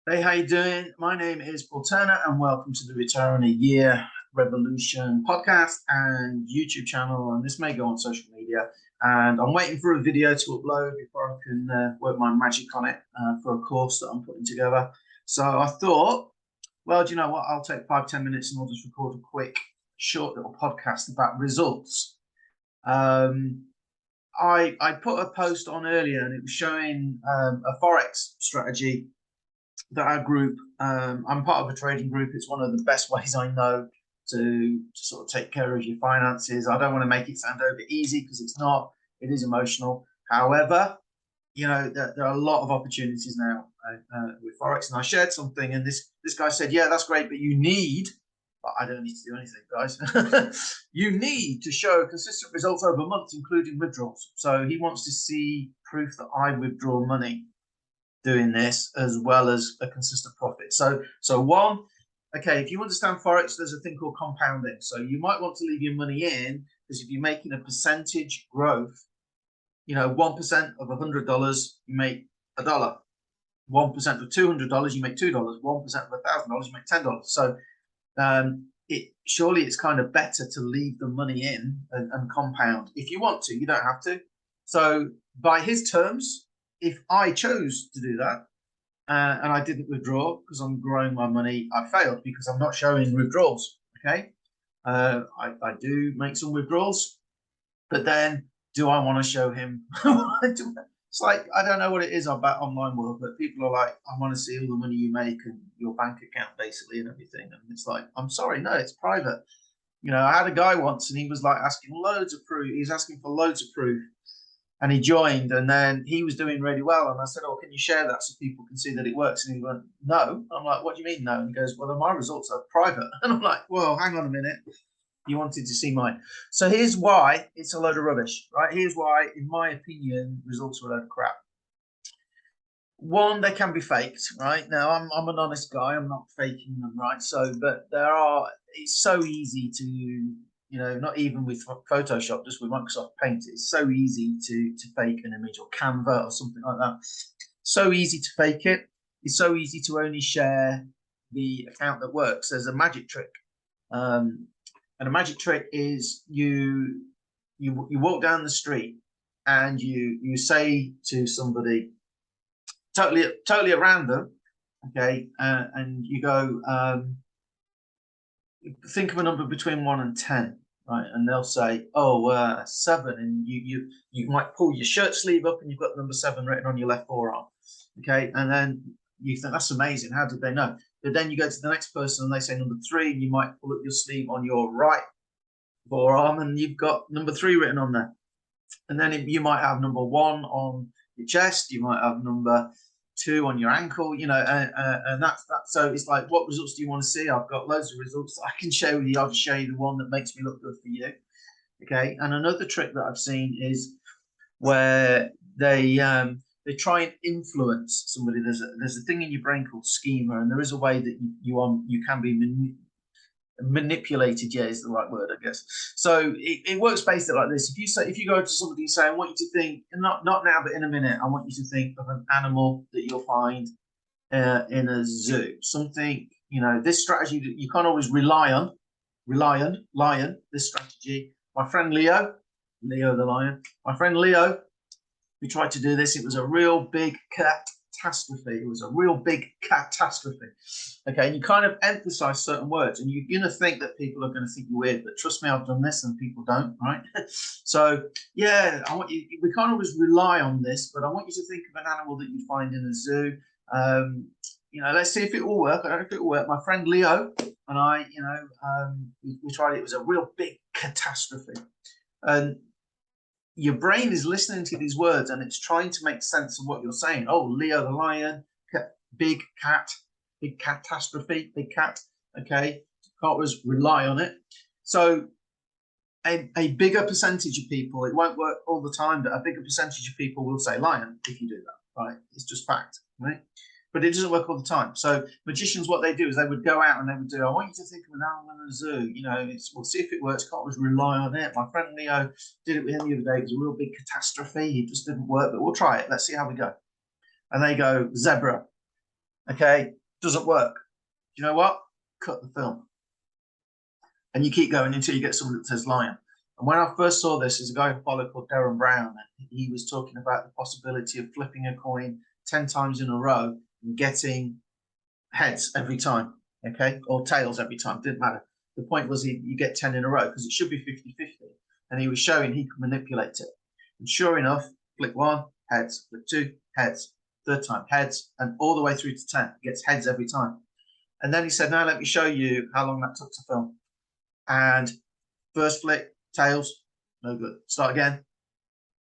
Hey, how you doing? My name is Paul Turner, and welcome to the Return a Year Revolution podcast and YouTube channel. And this may go on social media. And I'm waiting for a video to upload before I can work my magic on it for a course that I'm putting together. So I thought, well, do you know what? I'll take 5-10 minutes and I'll just record a quick, short little podcast about results. I put a post on earlier, and it was showing a Forex strategy that our group, I'm part of a trading group. It's one of the best ways I know to sort of take care of your finances. I don't want to make it sound over easy, because it's not. It is emotional. However, you know, there are a lot of opportunities now with Forex. And I shared something, and this guy said, yeah, that's great, but you need, but I don't need to do anything, guys. You need to show consistent results over months, including withdrawals. So he wants to see proof that I withdraw money doing this, as well as a consistent profit. So one, okay, if you understand Forex, there's a thing called compounding. So you might want to leave your money in, because if you're making a percentage growth, you know, 1% of $100, you make $1. 1% of $200, you make $2. 1% of $1,000, you make $10. So surely it's kind of better to leave the money in and compound. If you want to, you don't have to. So by his terms, if I chose to do that and I didn't withdraw because I'm growing my money, I failed because I'm not showing withdrawals. Okay, I do make some withdrawals, but then do I want to show him? It's like, I don't know what it is about online world, but people are like, I want to see all the money you make and your bank account basically and everything. And it's like, I'm sorry, no, it's private. You know, I had a guy once, and he was like asking loads of proof. He was asking for loads of proof. And he joined, and then he was doing really well. And I said, oh, can you share that so people can see that it works? And he went, no. I'm like, what do you mean, no? And he goes, well, my results are private. And I'm like, well, hang on a minute. You wanted to see mine. So here's why it's a load of rubbish, right? Here's why, in my opinion, results are a load of crap. One, they can be faked, right? Now, I'm an honest guy. I'm not faking them, right? So, but it's so easy to, you know, not even with Photoshop, just with Microsoft Paint, it's so easy to fake an image, or Canva or something like that. So easy to fake it. It's so easy to only share the account that works. There's a magic trick. And a magic trick is you walk down the street and you say to somebody totally at random, okay, and you go, think of a number between 1 and 10, right? And they'll say, oh, 7, and you might pull your shirt sleeve up and you've got number 7 written on your left forearm, okay? And then you think, that's amazing, how did they know? But then you go to the next person and they say number 3, and you might pull up your sleeve on your right forearm and you've got number 3 written on there. And then you might have number 1 on your chest, you might have number 2 on your ankle, you know, and that's that. So it's like, what results do you want to see? I've got loads of results that I can show you. I'll show you the one that makes me look good for you. Okay. And another trick that I've seen is where they try and influence somebody. There's a thing in your brain called schema, and there is a way that you can be manipulated, yeah, is the right word, I guess. So it works basically like this. If you go to somebody and say, I want you to think, not now, but in a minute, I want you to think of an animal that you'll find in a zoo. Something, you know, this strategy that you can't always rely on, this strategy. My friend Leo the lion, my friend Leo, we tried to do this. It was a real big catastrophe. It was a real big catastrophe. Okay, and you kind of emphasize certain words, and you're going to think that people are going to think you're weird, but trust me, I've done this and people don't, right? So yeah, I want you, we can't always rely on this, but I want you to think of an animal that you find in a zoo. You know, let's see if it will work. I don't know if it will work. My friend Leo and I, you know, we tried it. It was a real big catastrophe. And your brain is listening to these words and it's trying to make sense of what you're saying. Oh, Leo the lion, big cat, big catastrophe, big cat. Okay, can't always rely on it. So a bigger percentage of people, it won't work all the time, but a bigger percentage of people will say lion if you do that, right? It's just fact, right? But it doesn't work all the time. So magicians, what they do is they would go out and they would do, I want you to think of an animal in a zoo. You know, we'll see if it works. Can't always rely on it. My friend Leo did it with him the other day. It was a real big catastrophe. It just didn't work, but we'll try it. Let's see how we go. And they go, zebra. Okay, doesn't work. You know what? Cut the film. And you keep going until you get someone that says lion. And when I first saw this, there's a guy I follow called Darren Brown, and he was talking about the possibility of flipping a coin 10 times in a row and getting heads every time, okay, or tails every time, didn't matter. The point was you get 10 in a row because it should be 50-50. And he was showing he could manipulate it. And sure enough, flick 1, heads, flick 2, heads, third time, heads, and all the way through to 10. It gets heads every time. And then he said, now let me show you how long that took to film. And first flick, tails, no good. Start again.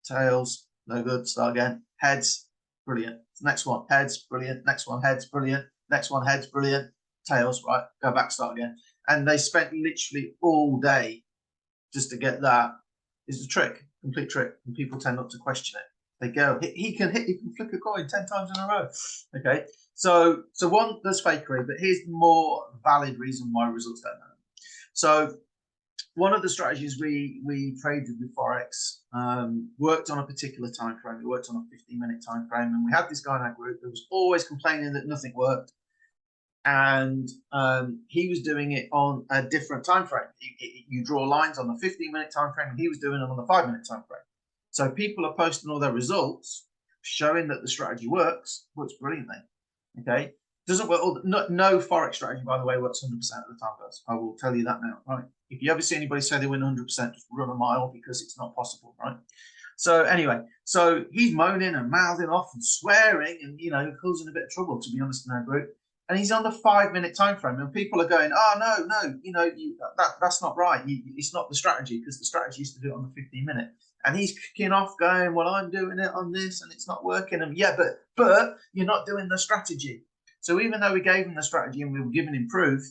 Tails, no good. Start again. Heads, brilliant. Next one, heads, brilliant. Next one, heads, brilliant. Next one, heads, brilliant. Tails, right, go back, start again. And they spent literally all day just to get that. Is the trick, complete trick, and people tend not to question it. They go, he can flick a coin 10 times in a row. Okay, so one, there's fakery, but here's the more valid reason why results don't matter. So one of the strategies we traded with Forex worked on a particular time frame. It worked on a 15-minute time frame, and we had this guy in our group that was always complaining that nothing worked, and he was doing it on a different time frame. You draw lines on the 15-minute time frame, and he was doing it on the 5-minute time frame. So people are posting all their results, showing that the strategy works brilliantly. Okay, doesn't work. No Forex strategy, by the way, works 100% of the time, guys. I will tell you that now. Right? If you ever see anybody say they win 100%, just run a mile, because it's not possible. Right? So anyway, so he's moaning and mouthing off and swearing, and causing a bit of trouble, to be honest, in our group. And he's on the 5-minute time frame, and people are going, "Oh no, that's not right. It's not the strategy, because the strategy is to do it on the 15-minute." And he's kicking off, going, "Well, I'm doing it on this, and it's not working." And yeah, but you're not doing the strategy. So even though we gave him the strategy and we were giving him proof,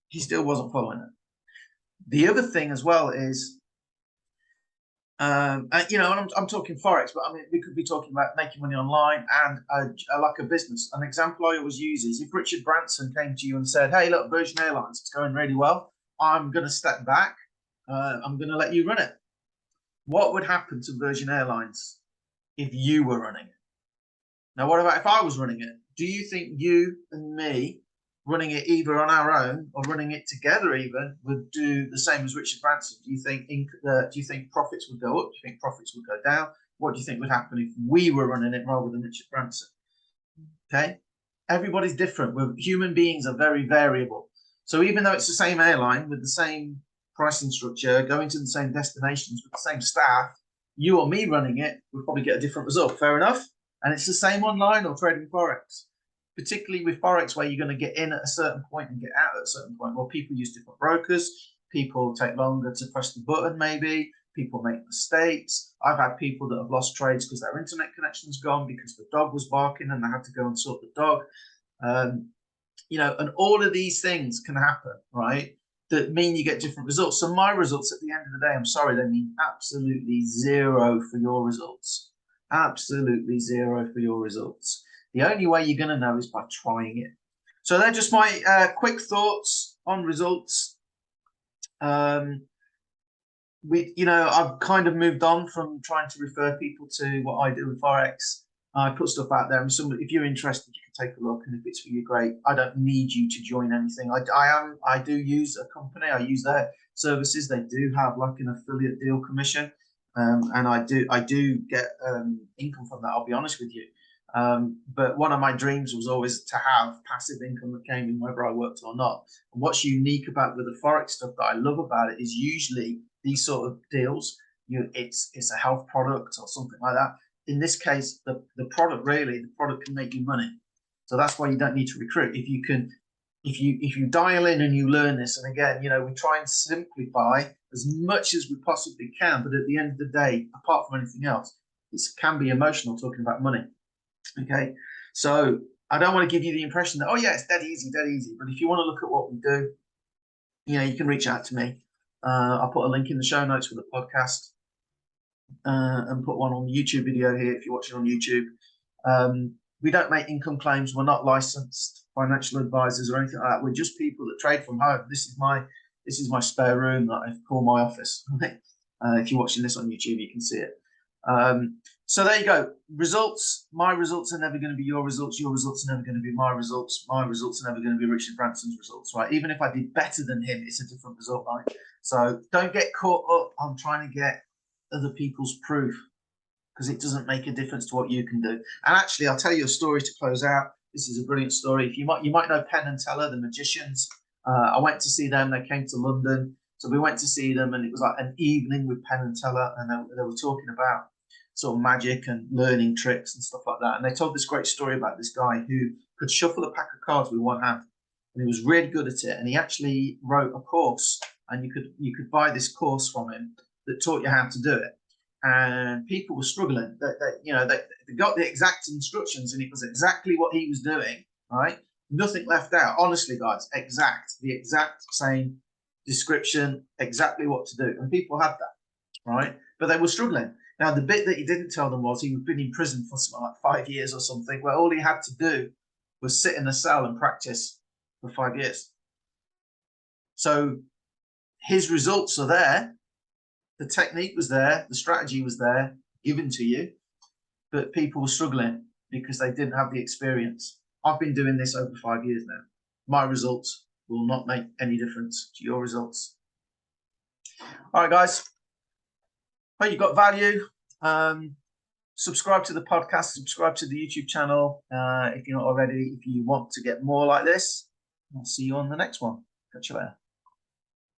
he still wasn't following it. The other thing as well is, and I'm talking Forex, but I mean, we could be talking about making money online and like a business. An example I always use is if Richard Branson came to you and said, "Hey, look, Virgin Airlines, it's going really well. I'm going to step back. I'm going to let you run it." What would happen to Virgin Airlines if you were running it? Now, what about if I was running it? Do you think you and me running it either on our own or running it together even would do the same as Richard Branson? Do you think profits would go up? Do you think profits would go down? What do you think would happen if we were running it rather than Richard Branson? Okay, everybody's different. Human beings are very variable. So even though it's the same airline with the same pricing structure, going to the same destinations with the same staff, you or me running it would probably get a different result. Fair enough. And it's the same online or trading Forex, particularly with Forex, where you're going to get in at a certain point and get out at a certain point. Well, people use different brokers. People take longer to press the button, maybe. People make mistakes. I've had people that have lost trades because their internet connection's gone, because the dog was barking and they had to go and sort the dog. And all of these things can happen, right? That mean you get different results. So my results at the end of the day, I'm sorry, they mean absolutely zero for your results. Absolutely zero for your results. The only way you're going to know is by trying it. So they're just my quick thoughts on results. I've kind of moved on from trying to refer people to what I do with Forex. I put stuff out there, and if you're interested, you can take a look, and if it's for you, great. I don't need you to join anything. I do use a company. I use their services. They do have like an affiliate deal commission. And I do get income from that, I'll be honest with you. But one of my dreams was always to have passive income that came in whether I worked or not. And what's unique about with the Forex stuff that I love about it is usually these sort of deals, it's a health product or something like that. In this case, the product can make you money. So that's why you don't need to recruit. If you dial in and you learn this, and again, we try and simplify as much as we possibly can, but at the end of the day, apart from anything else, it can be emotional talking about money. Okay, so I don't want to give you the impression that, oh yeah, it's dead easy. But if you want to look at what we do, you can reach out to me. I'll put a link in the show notes for the podcast, and put one on the YouTube video here if you're watching on YouTube. We don't make income claims. We're not licensed financial advisors or anything like that. We're just people that trade from home. This is my spare room that I call my office. If you're watching this on YouTube, you can see it. So there you go. Results. My results are never going to be your results. Your results are never going to be my results. My results are never going to be Richard Branson's results, right? Even if I did better than him, it's a different result, right? So don't get caught up on trying to get other people's proof, because it doesn't make a difference to what you can do. And actually, I'll tell you a story to close out. This is a brilliant story. If you might know Penn and Teller, the magicians. I went to see them. They came to London, so we went to see them, and it was like an evening with Penn and Teller, and they were talking about sort of magic and learning tricks and stuff like that. And they told this great story about this guy who could shuffle a pack of cards with one hand, and he was really good at it. And he actually wrote a course, and you could buy this course from him that taught you how to do it. And people were struggling. They got the exact instructions, and it was exactly what he was doing. Right, nothing left out. Honestly, guys, the exact same description, exactly what to do, and people had that, right? But they were struggling. Now, the bit that he didn't tell them was he'd been in prison for something like 5 years or something, where all he had to do was sit in a cell and practice for 5 years. So his results are there. The technique was there. The strategy was there, given to you. But people were struggling because they didn't have the experience. I've been doing this over 5 years now. My results will not make any difference to your results. All right, guys. Hope you got value. Subscribe to the podcast, subscribe to the YouTube channel if you're not already. If you want to get more like this, I'll see you on the next one. Catch you later.